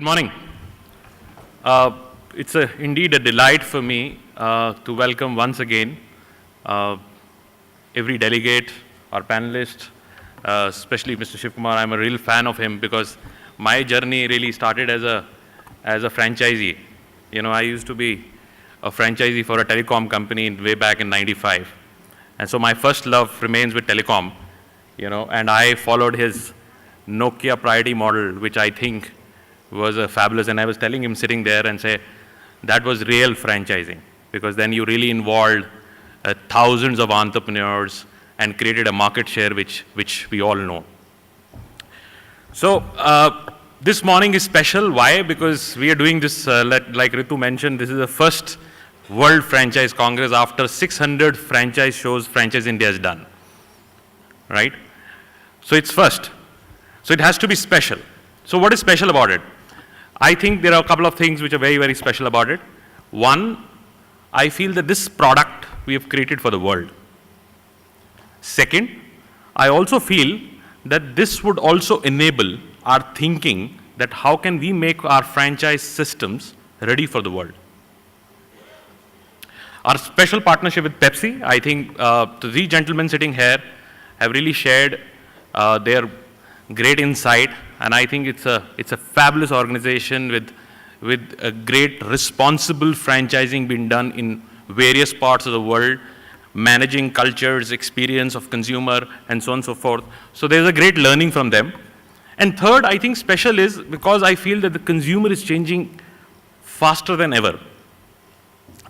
morning. It's indeed a delight for me to welcome once again every delegate or panelist, especially Mr. Shivkumar. I'm a real fan of him because my journey really started as a franchisee. You know, I used to be a franchisee for a telecom company way back in '95. And so my first love remains with telecom, you know, and I followed his Nokia priority model, which I think was fabulous. And I was telling him sitting there and say, that was real franchising, because then you really involved thousands of entrepreneurs and created a market share which we all know. So this morning is special. Why? Because we are doing this, like Ritu mentioned, this is the first World Franchise Congress after 600 franchise shows Franchise India has done, right? So it's first. So it has to be special. So what is special about it? I think there are a couple of things which are very, very special about it. One, I feel that this product we have created for the world. Second, I also feel that this would also enable our thinking that how can we make our franchise systems ready for the world. Our special partnership with Pepsi, I think the three gentlemen sitting here have really shared their great insight, and I think it's a fabulous organization with a great responsible franchising being done in various parts of the world, managing cultures, experience of consumer, and so on and so forth. So there's a great learning from them. And third, I think special is because I feel that the consumer is changing faster than ever.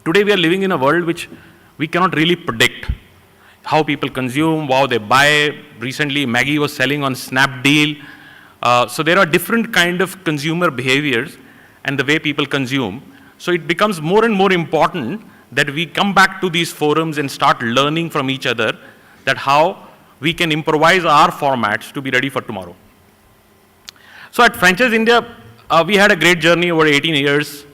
Today we are living in a world which we cannot really predict how people consume, how they buy. Recently, Maggie was selling on Snapdeal. So there are different kind of consumer behaviors and the way people consume. So it becomes more and more important that we come back to these forums and start learning from each other that how we can improvise our formats to be ready for tomorrow. So at Franchise India, we had a great journey over 18 years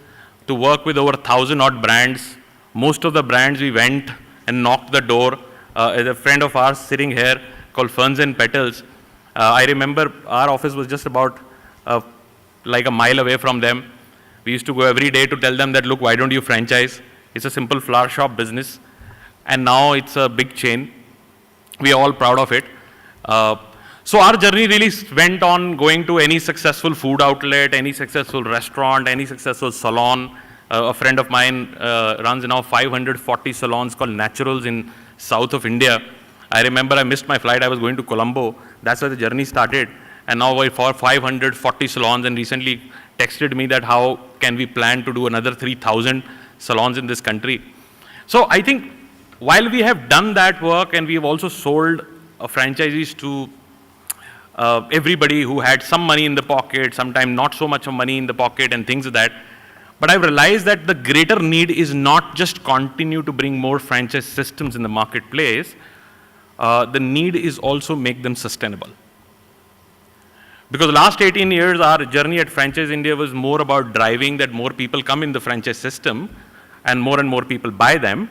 to work with over 1,000 odd brands. Most of the brands we went and knocked the door. As a friend of ours sitting here called Ferns and Petals, I remember our office was just about like a mile away from them. We used to go every day to tell them that, look, why don't you franchise? It's a simple flower shop business. And now it's a big chain. We are all proud of it. So our journey really went on going to any successful food outlet, any successful restaurant, any successful salon. A friend of mine runs now 540 salons called Naturals in south of India. I remember I missed my flight. I was going to Colombo. That's where the journey started. And now we're for 540 salons, and recently texted me that how can we plan to do another 3,000 salons in this country. So I think while we have done that work and we have also sold franchisees to everybody who had some money in the pocket, sometimes not so much of money in the pocket and things like that, but I've realized that the greater need is not just continue to bring more franchise systems in the marketplace, the need is also make them sustainable. Because the last 18 years, our journey at Franchise India was more about driving that more people come in the franchise system and more people buy them.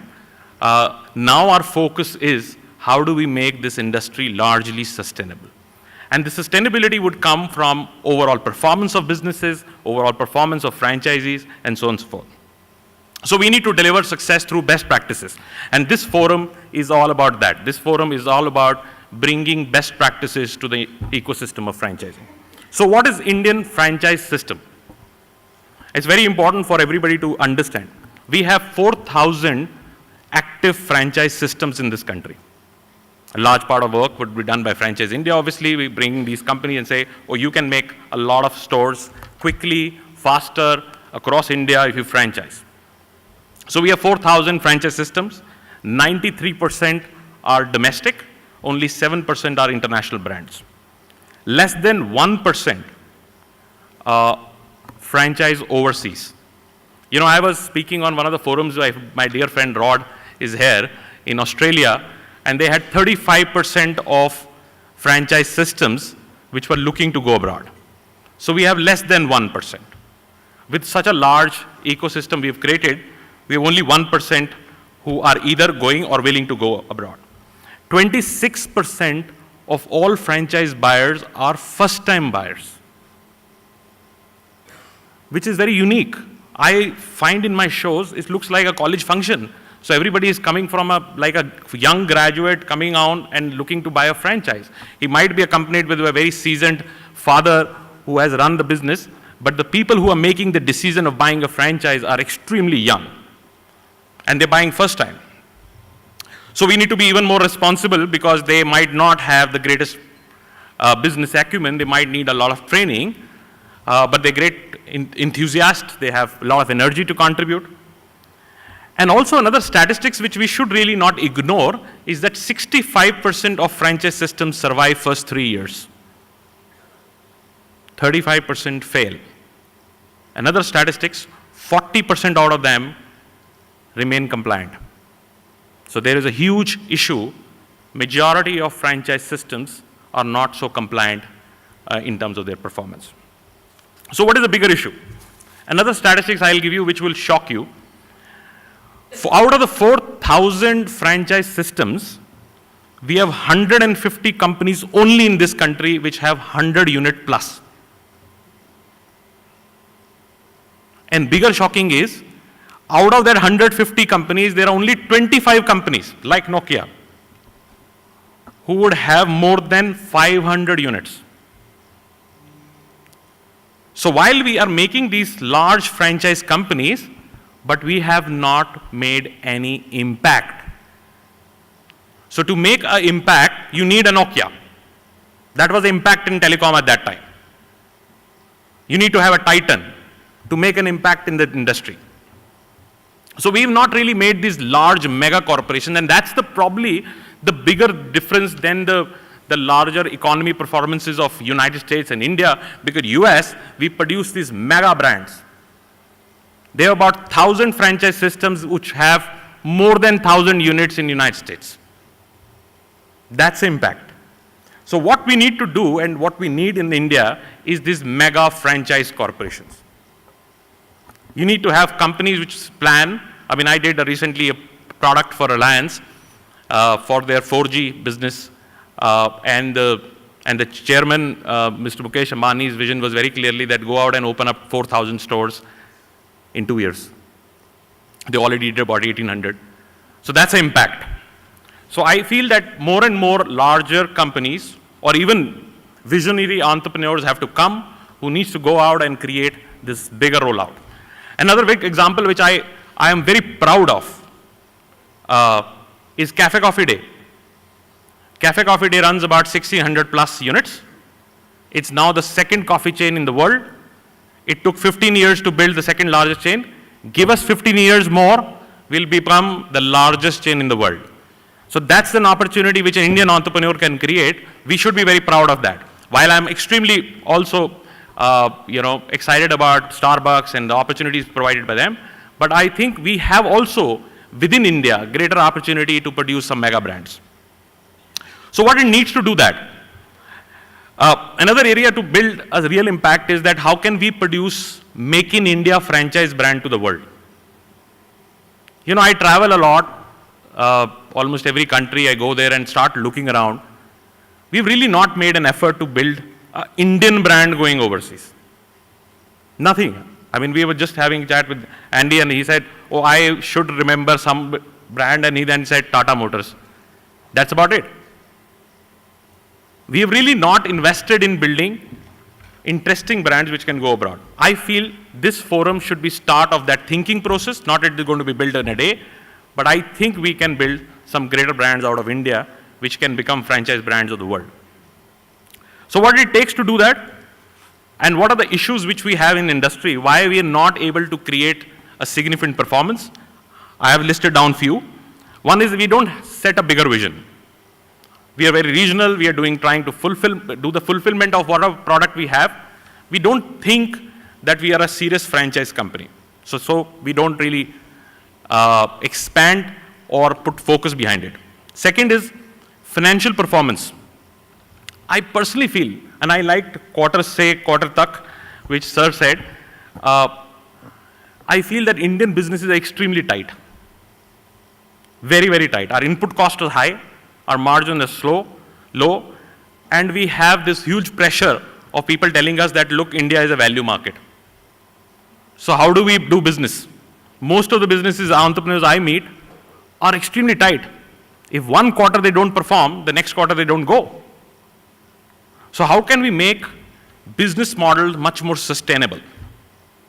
Now our focus is how do we make this industry largely sustainable? And the sustainability would come from overall performance of businesses, overall performance of franchisees, and so on and so forth. So we need to deliver success through best practices. And this forum is all about that. This forum is all about bringing best practices to the ecosystem of franchising. So what is Indian franchise system? It's very important for everybody to understand. We have 4,000 active franchise systems in this country. A large part of work would be done by Franchise India. Obviously, we bring these companies and say, oh, you can make a lot of stores quickly, faster, across India if you franchise. So we have 4,000 franchise systems. 93% are domestic. Only 7% are international brands. Less than 1% franchise overseas. You know, I was speaking on one of the forums, my dear friend Rod is here in Australia, and they had 35% of franchise systems which were looking to go abroad. So we have less than 1%. With such a large ecosystem we have created, we have only 1% who are either going or willing to go abroad. 26% of all franchise buyers are first-time buyers. which is very unique. I find in my shows, it looks like a college function. So everybody is coming from like a young graduate coming on and looking to buy a franchise. He might be accompanied with a very seasoned father who has run the business, but the people who are making the decision of buying a franchise are extremely young, and they're buying first time. So we need to be even more responsible because they might not have the greatest business acumen. They might need a lot of training, but they're great enthusiasts. They have a lot of energy to contribute. And also another statistics which we should really not ignore is that 65% of franchise systems survive first 3 years. 35% fail. Another statistics, 40% out of them remain compliant. So there is a huge issue. Majority of franchise systems are not so compliant in terms of their performance. So what is the bigger issue? Another statistics I'll give you which will shock you. Out of the 4,000 franchise systems, we have 150 companies only in this country which have 100 unit plus. And bigger shocking is, out of that 150 companies, there are only 25 companies, like Nokia, who would have more than 500 units. So while we are making these large franchise companies, but we have not made any impact. So to make an impact, you need a Nokia. That was the impact in telecom at that time. You need to have a Titan to make an impact in the industry. So we've not really made these large mega corporations, and that's probably the bigger difference than the larger economy performances of United States and India, because US, we produce these mega brands. There are about 1,000 franchise systems which have more than 1,000 units in the United States. That's impact. So what we need to do and what we need in India is these mega franchise corporations. You need to have companies which plan. I mean, I did recently a product for Reliance for their 4G business, and the chairman, Mr. Mukesh Ambani's vision was very clearly that go out and open up 4,000 stores in 2 years. They already did about 1,800. So that's an impact. So I feel that more and more larger companies or even visionary entrepreneurs have to come who needs to go out and create this bigger rollout. Another big example which I am very proud of is Cafe Coffee Day. Cafe Coffee Day runs about 1,600 plus units. It's now the second coffee chain in the world. It took 15 years to build the second largest chain. Give us 15 years more, we'll become the largest chain in the world. So that's an opportunity which an Indian entrepreneur can create. We should be very proud of that. While I'm extremely also excited about Starbucks and the opportunities provided by them, but I think we have also within India greater opportunity to produce some mega brands. So what it needs to do that? Another area to build a real impact is that how can we produce Make in India franchise brand to the world? You know, I travel a lot, almost every country I go there and start looking around. We've really not made an effort to build an Indian brand going overseas. Nothing. I mean, we were just having a chat with Andy and he said, oh, I should remember some brand, and he then said Tata Motors. That's about it. We have really not invested in building interesting brands which can go abroad. I feel this forum should be start of that thinking process, not it is going to be built in a day, but I think we can build some greater brands out of India which can become franchise brands of the world. So what it takes to do that, and what are the issues which we have in industry, why we are not able to create a significant performance? I have listed down few. One is we don't set a bigger vision. We are very regional. We are trying to do the fulfillment of whatever product we have. We don't think that we are a serious franchise company. So we don't really expand or put focus behind it. Second is financial performance. I personally feel, and I liked quarter tak, which sir said, I feel that Indian businesses are extremely tight. Very, very tight. Our input cost is high. Our margin is low, and we have this huge pressure of people telling us that, look, India is a value market. So how do we do business? Most of the businesses, entrepreneurs I meet are extremely tight. If one quarter they don't perform, the next quarter they don't go. So how can we make business models much more sustainable?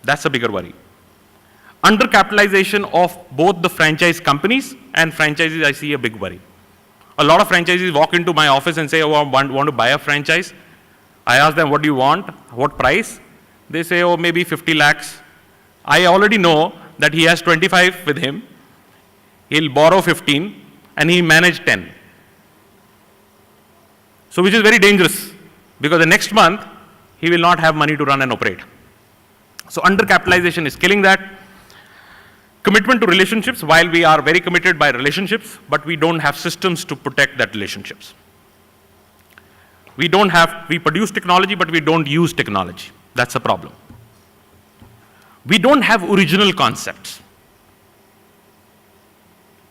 That's a bigger worry. Undercapitalization of both the franchise companies and franchises, I see a big worry. A lot of franchisees walk into my office and say, oh, I want to buy a franchise. I ask them, what do you want? What price? They say, oh, maybe 50 lakhs. I already know that he has 25 with him. He'll borrow 15 and he manage 10. So which is very dangerous because the next month he will not have money to run and operate. So undercapitalization is killing that. Commitment to relationships, while we are very committed by relationships, but we don't have systems to protect that relationships. We produce technology, but we don't use technology. That's a problem. We don't have original concepts.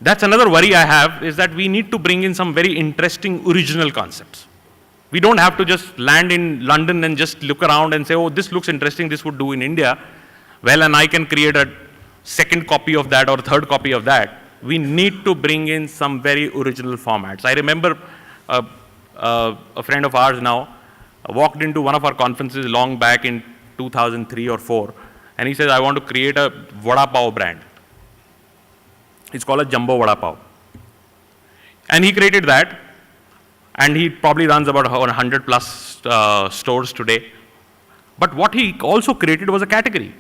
That's another worry I have, is that we need to bring in some very interesting original concepts. We don't have to just land in London and just look around and say, oh, this looks interesting, this would do in India. Well, and I can create a second copy of that or third copy of that. We need to bring in some very original formats. I remember a friend of ours now walked into one of our conferences long back in 2003 or 4, and he says, I want to create a vada pav brand. It's called a jumbo vada pav. And he created that, and he probably runs about 100 plus stores today. But what he also created was a category.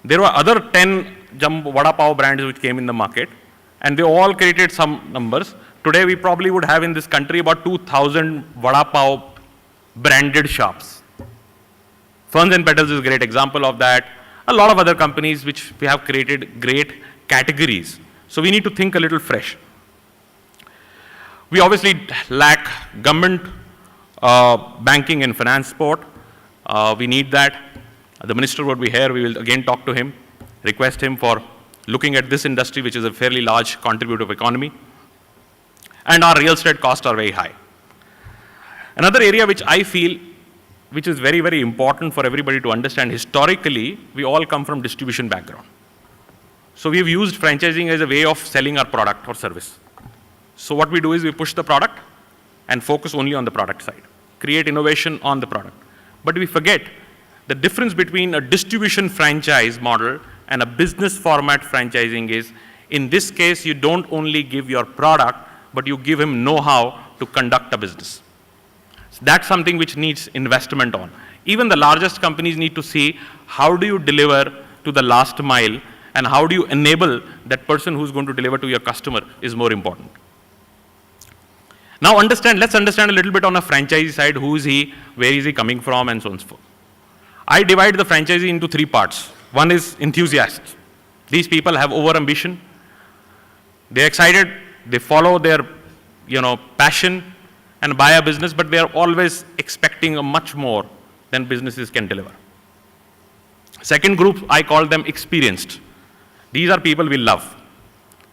There were other 10 jumbo vada pav brands which came in the market, and they all created some numbers. Today, we probably would have in this country about 2,000 vada pav branded shops. Ferns and Petals is a great example of that. A lot of other companies which we have created great categories. So we need to think a little fresh. We obviously lack government, banking and finance support. We need that. The minister would be here. We will again talk to him, request him for looking at this industry, which is a fairly large contributor of economy. And our real estate costs are very high. Another area which I feel, which is very, very important for everybody to understand, historically, we all come from distribution background. So we've used franchising as a way of selling our product or service. So what we do is we push the product and focus only on the product side, create innovation on the product. But we forget the difference between a distribution franchise model and a business format franchising is, in this case, you don't only give your product, but you give him know-how to conduct a business. So that's something which needs investment on. Even the largest companies need to see how do you deliver to the last mile and how do you enable that person who's going to deliver to your customer is more important. Now let's understand a little bit on a franchisee side, who is he, where is he coming from, and so on and so forth. I divide the franchisee into 3 parts. One is enthusiasts. These people have over-ambition. They're excited. They follow their, passion and buy a business, but they are always expecting a much more than businesses can deliver. Second group, I call them experienced. These are people we love.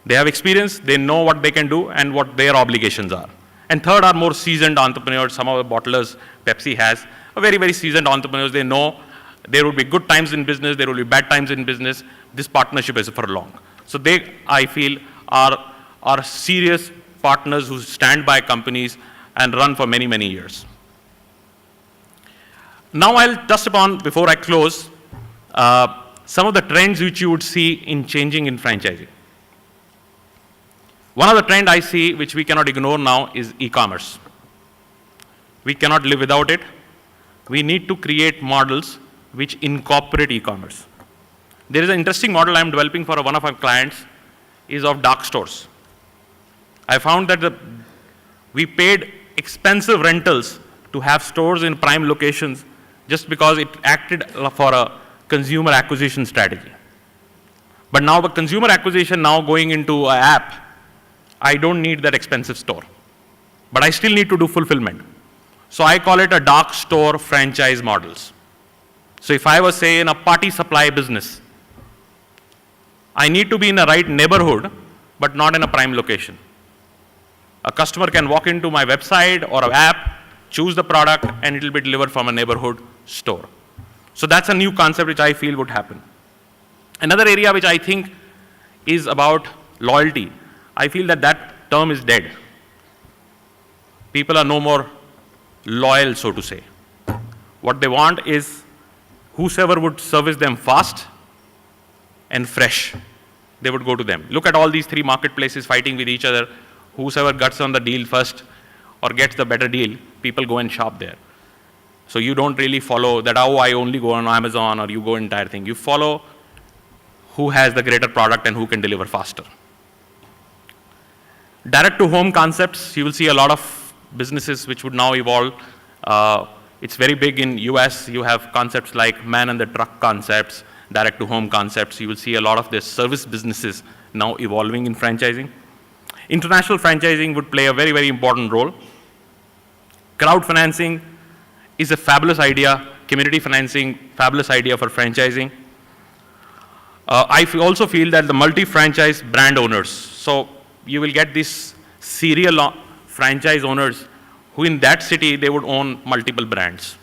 They have experience. They know what they can do and what their obligations are. And third are more seasoned entrepreneurs. Some of the bottlers, Pepsi has, are very, very seasoned entrepreneurs. They know there will be good times in business, there will be bad times in business. This partnership is for long. So they, I feel, are serious partners who stand by companies and run for many, many years. Now I'll touch upon, before I close, some of the trends which you would see in changing in franchising. One of the trends I see, which we cannot ignore now, is e-commerce. We cannot live without it. We need to create models which incorporate e-commerce. There is an interesting model I'm developing for one of our clients, is of dark stores. I found that we paid expensive rentals to have stores in prime locations just because it acted for a consumer acquisition strategy. But now the consumer acquisition now going into an app, I don't need that expensive store. But I still need to do fulfillment. So I call it a dark store franchise models. So if I was, say, in a party supply business, I need to be in the right neighborhood, but not in a prime location. A customer can walk into my website or an app, choose the product, and it will be delivered from a neighborhood store. So that's a new concept which I feel would happen. Another area which I think is about loyalty. I feel that that term is dead. People are no more loyal, so to say. What they want is whosoever would service them fast and fresh, they would go to them. Look at all these three marketplaces fighting with each other. Whosoever gets on the deal first or gets the better deal, people go and shop there. So you don't really follow that, oh, I only go on Amazon, or you go entire thing. You follow who has the greater product and who can deliver faster. Direct to home concepts, you will see a lot of businesses which would now evolve. It's very big in US. You have concepts like man and the truck concepts, direct to home concepts. You will see a lot of the service businesses now evolving in franchising. International franchising would play a very, very important role. Crowd financing is a fabulous idea. Community financing, fabulous idea for franchising. I also feel that the multi-franchise brand owners, so you will get these serial franchise owners who in that city, they would own multiple brands.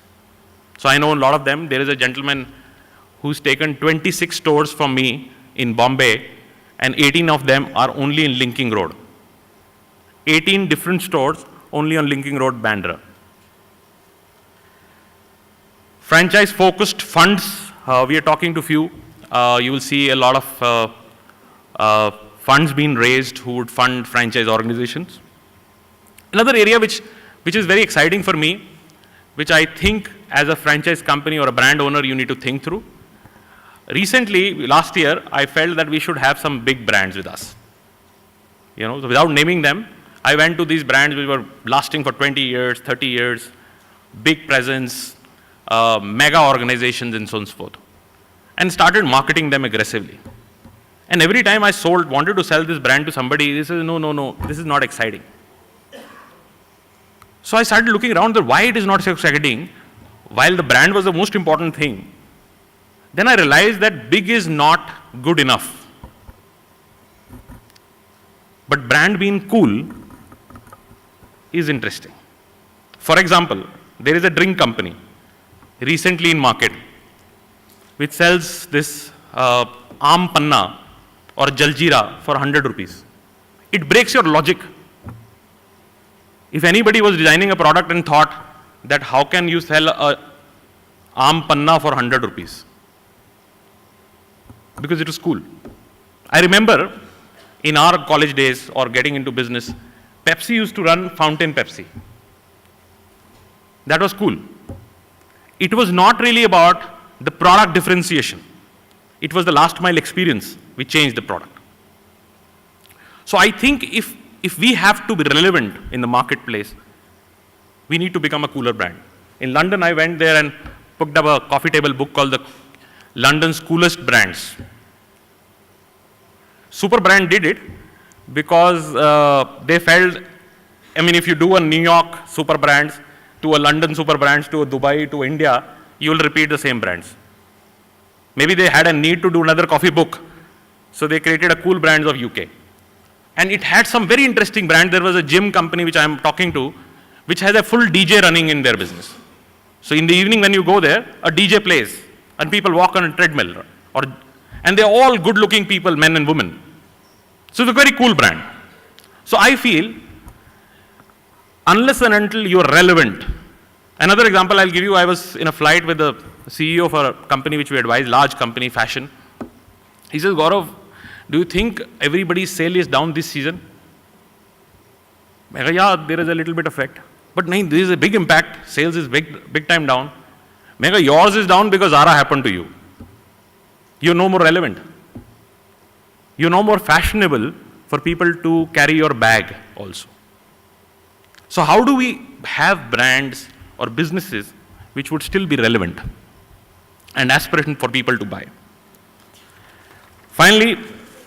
So I know a lot of them. There is a gentleman who's taken 26 stores from me in Bombay, and 18 of them are only in Linking Road. 18 different stores only on Linking Road, Bandra. Franchise-focused funds, we are talking to few. You will see a lot of funds being raised who would fund franchise organizations. Another area which is very exciting for me, which I think as a franchise company or a brand owner you need to think through. Recently, last year, I felt that we should have some big brands with us. You know, so without naming them, I went to these brands which were lasting for 20 years, 30 years, big presence, mega organizations and so on and so forth, and started marketing them aggressively. And every time I wanted to sell this brand to somebody, they said, no, this is not exciting. So I started looking around why it is not so exciting, while the brand was the most important thing. Then I realized that big is not good enough. But brand being cool is interesting. For example, there is a drink company recently in market which sells this Aam Panna or Jaljeera for 100 rupees. It breaks your logic. If anybody was designing a product and thought that how can you sell a Aam Panna for 100 rupees? Because it was cool. I remember in our college days or getting into business, Pepsi used to run Fountain Pepsi. That was cool. It was not really about the product differentiation. It was the last mile experience which changed the product. So I think if we have to be relevant in the marketplace, we need to become a cooler brand. In London, I went there and picked up a coffee table book called the London's Coolest Brands. Super Brand did it because they felt, I mean, if you do a New York Super Brands, to a London Super Brands, to a Dubai, to India, you will repeat the same brands. Maybe they had a need to do another coffee book, so they created a cool brands of UK. And it had some very interesting brand. There was a gym company which I am talking to, which has a full DJ running in their business. So in the evening when you go there, a DJ plays, and people walk on a treadmill, and they're all good-looking people, men and women. So it's a very cool brand. So I feel, unless and until you're relevant. Another example I'll give you, I was in a flight with the CEO of a company which we advise, large company, fashion. He says, Gaurav, do you think everybody's sale is down this season? I go, yeah, there is a little bit of effect. But no, there is a big impact. Sales is big time down. I go, yours is down because Zara happened to you. You're no more relevant. You're no more fashionable for people to carry your bag also. So how do we have brands or businesses which would still be relevant and aspirational for people to buy? Finally,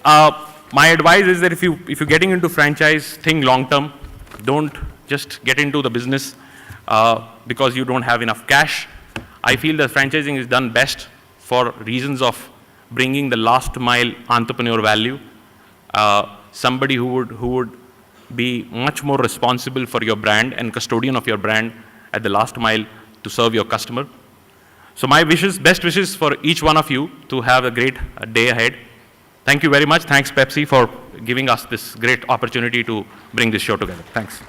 my advice is that if you're getting into franchise, think long term. Don't just get into the business because you don't have enough cash. I feel that franchising is done best for reasons of bringing the last mile entrepreneur value. Somebody who would be much more responsible for your brand and custodian of your brand at the last mile to serve your customer. So my wishes, best wishes for each one of you to have a great day ahead. Thank you very much. Thanks, Pepsi, for giving us this great opportunity to bring this show together. Thanks.